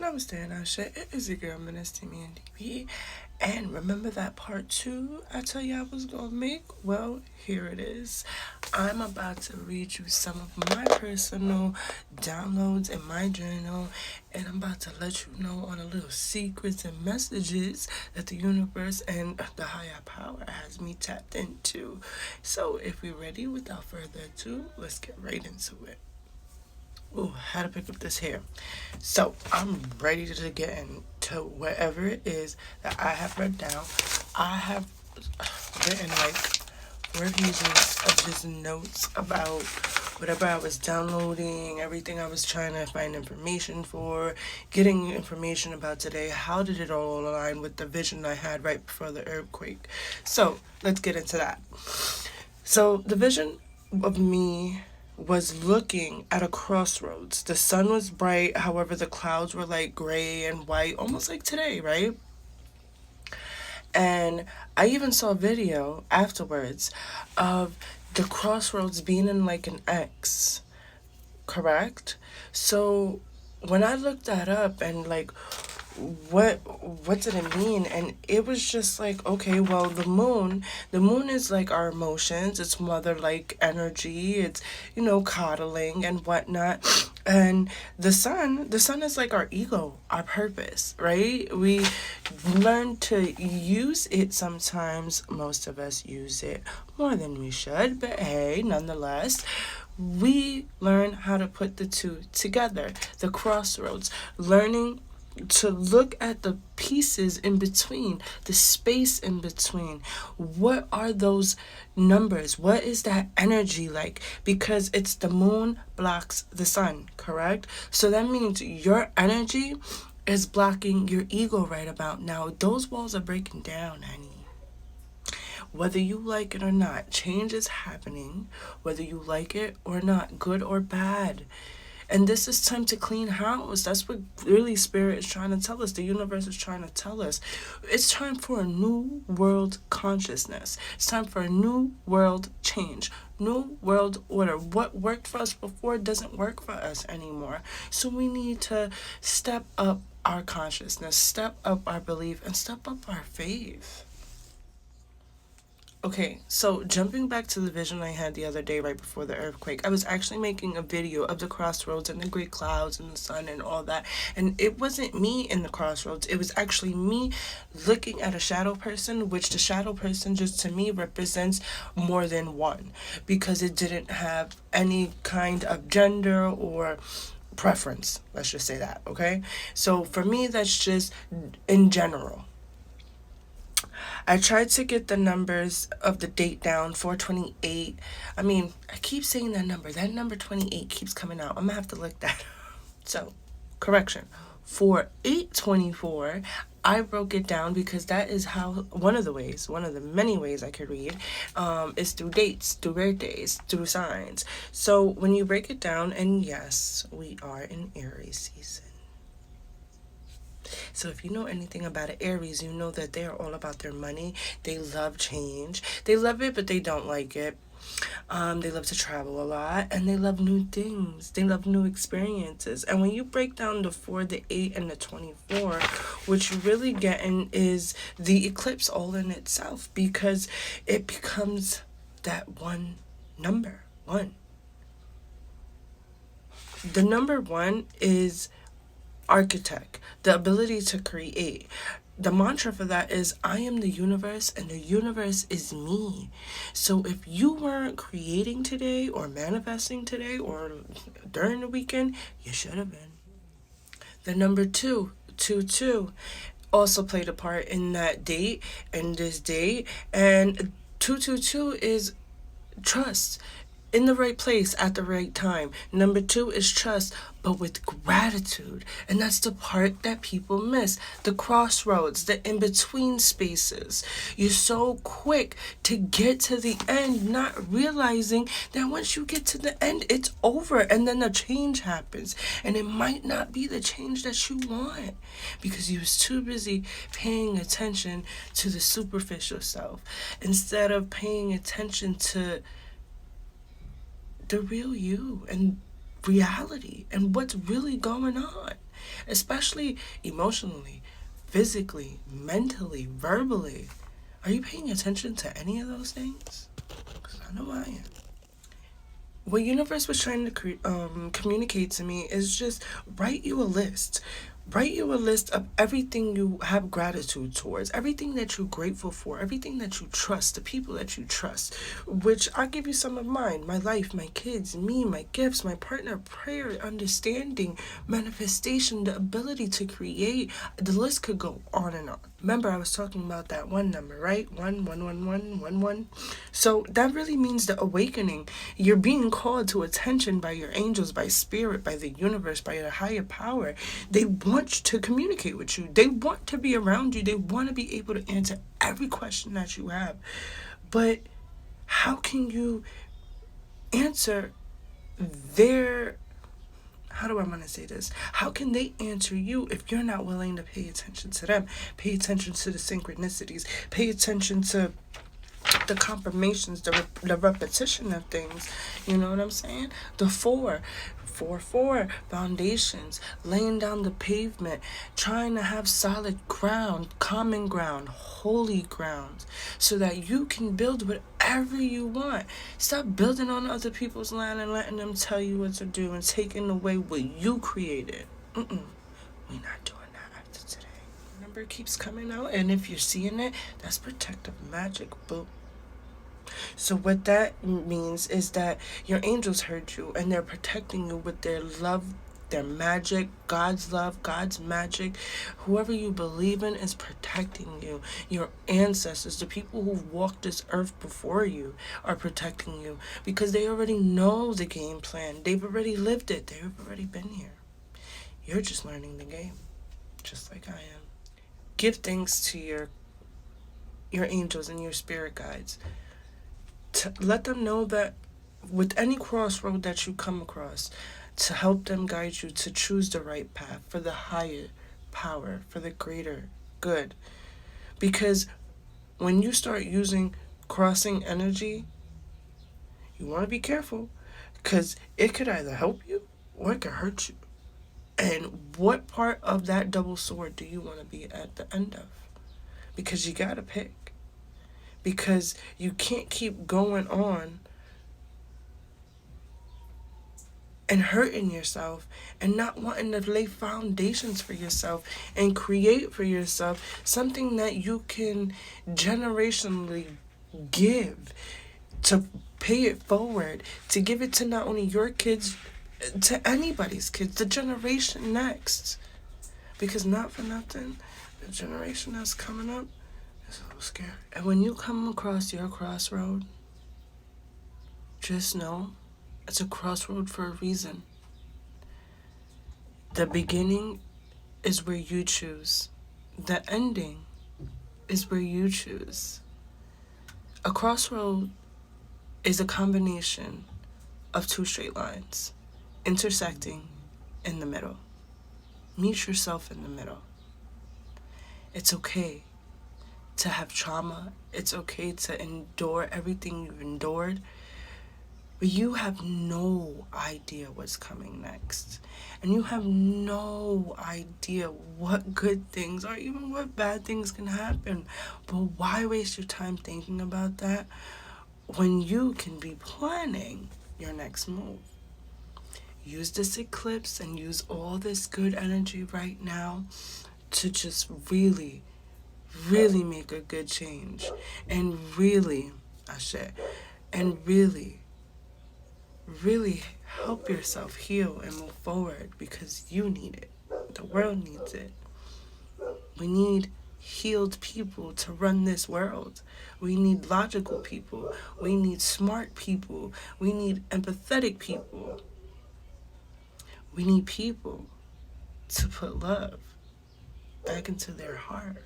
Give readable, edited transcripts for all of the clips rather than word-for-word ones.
Namaste and Ashe. It is your girl, Minister Me and DP. And remember that part 2 I tell you I was going to make? Well, here it is. I'm about to read you some of my personal downloads in my journal. And I'm about to let you know on a little secrets and messages that the universe and the higher power has me tapped into. So if we're ready, without further ado, let's get right into it. Oh, how to pick up this hair. So I'm ready to get into whatever it is that I have read down. I have written like 4 pages of just notes about whatever I was downloading, everything I was trying to find information for, getting information about today. How did it all align with the vision I had right before the earthquake? So let's get into that. So the vision of me was looking at a crossroads. The sun was bright, however, the clouds were like gray and white, almost like today, right? And I even saw a video afterwards of the crossroads being in like an X, correct? So when I looked that up and like what did it mean, and it was just like, okay, well, the moon is like our emotions, it's mother like energy, it's, coddling and whatnot. And the sun is like our ego, our purpose, right? We learn to use it sometimes. Most of us use it more than we should, but hey, nonetheless, we learn how to put the two together. The crossroads, learning to look at the pieces in between, the space in between. What are those numbers? What is that energy like? Because it's the moon blocks the sun, correct? So that means your energy is blocking your ego right about now. Those walls are breaking down, honey. Whether you like it or not, change is happening, whether you like it or not, good or bad. And this is time to clean house. That's what really Spirit is trying to tell us. The universe is trying to tell us. It's time for a new world consciousness. It's time for a new world change. New world order. What worked for us before doesn't work for us anymore. So we need to step up our consciousness, step up our belief, and step up our faith. Okay, so jumping back to the vision I had the other day right before the earthquake, I was actually making a video of the crossroads and the great clouds and the sun and all that. And it wasn't me in the crossroads, it was actually me looking at a shadow person, which the shadow person just to me represents more than one because it didn't have any kind of gender or preference. Let's just say that, okay? So for me, that's just in general. I tried to get the numbers of the date down, 428. I mean, I keep saying that number. That number 28 keeps coming out. I'm going to have to look that up. So, correction. For 824, I broke it down because that is how, one of the many ways I could read, is through dates, through birthdays, through signs. So, when you break it down, and yes, we are in Aries season. So if you know anything about an Aries, you know that they are all about their money. They love change. They love it, but they don't like it. They love to travel a lot, and they love new things. They love new experiences. And when you break down the 4, the 8, and the 24, what you're really getting is the eclipse all in itself, because it becomes that one number. One. The number 1 is architect, the ability to create. The mantra for that is, I am the universe and the universe is me. So if you weren't creating today or manifesting today or during the weekend, you should have been. The number 2, 2, also played a part in that date and this date. And 222 is trust, in the right place at the right time. Number 2 is trust, but with gratitude. And that's the part that people miss. The crossroads, the in-between spaces. You're so quick to get to the end, not realizing that once you get to the end, it's over. And then the change happens. And it might not be the change that you want because you was too busy paying attention to the superficial self instead of paying attention to the real you and reality and what's really going on. especially emotionally, physically, mentally, verbally. Are you paying attention to any of those things? Because I know I am. What universe was trying to communicate to me is just write you a list. Write you a list of everything you have gratitude towards, everything that you're grateful for, everything that you trust, the people that you trust, which I'll give you some of mine: my life, my kids, me, my gifts, my partner, prayer, understanding, manifestation, the ability to create. The list could go on and on. Remember, I was talking about that one number, right? 1, 1, 1, 1, 1, 1. So that really means the awakening. You're being called to attention by your angels, by spirit, by the universe, by your higher power. They want to communicate with you. They want to be around you. They want to be able to answer every question that you have. But how can you answer their, how do I want to say this? How can they answer you if you're not willing to pay attention to them? Pay attention to the synchronicities. Pay attention to the confirmations, the repetition of things. You know what I'm saying? The four foundations, laying down the pavement, trying to have solid ground, common ground, holy ground, so that you can build whatever you want. Stop building on other people's land and letting them tell you what to do and taking away what you created. We're not doing that after today. Number keeps coming out, and if you're seeing it, that's protective magic, boo. So what that means is that your angels heard you and they're protecting you with their love, their magic, God's love, God's magic. Whoever you believe in is protecting you. Your ancestors, the people who walked this earth before you, are protecting you because they already know the game plan. They've already lived it. They've already been here. You're just learning the game, just like I am. Give thanks to your angels and your spirit guides. To let them know that with any crossroad that you come across, to help them guide you to choose the right path for the higher power, for the greater good. Because when you start using crossing energy, you want to be careful, because it could either help you or it could hurt you. And what part of that double sword do you want to be at the end of? Because you got to pick. Because you can't keep going on and hurting yourself and not wanting to lay foundations for yourself and create for yourself something that you can generationally give, to pay it forward, to give it to not only your kids, to anybody's kids, the generation next. Because not for nothing, the generation that's coming up, it's a little scary. And when you come across your crossroad, just know it's a crossroad for a reason. The beginning is where you choose. The ending is where you choose. A crossroad is a combination of two straight lines intersecting in the middle. Meet yourself in the middle. It's okay to have trauma. It's okay to endure everything you've endured. But you have no idea what's coming next. And you have no idea what good things or even what bad things can happen. But why waste your time thinking about that when you can be planning your next move? Use this eclipse and use all this good energy right now to just really make a good change. And really, and really help yourself heal and move forward, because you need it. The world needs it. We need healed people to run this world. We need logical people. We need smart people. We need empathetic people. We need people to put love back into their heart,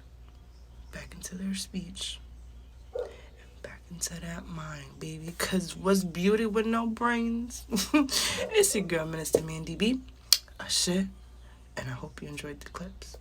back into their speech, and back into that mind, baby. Because what's beauty with no brains? It's your girl, Minister Mandy B. Ashe, and I hope you enjoyed the clips.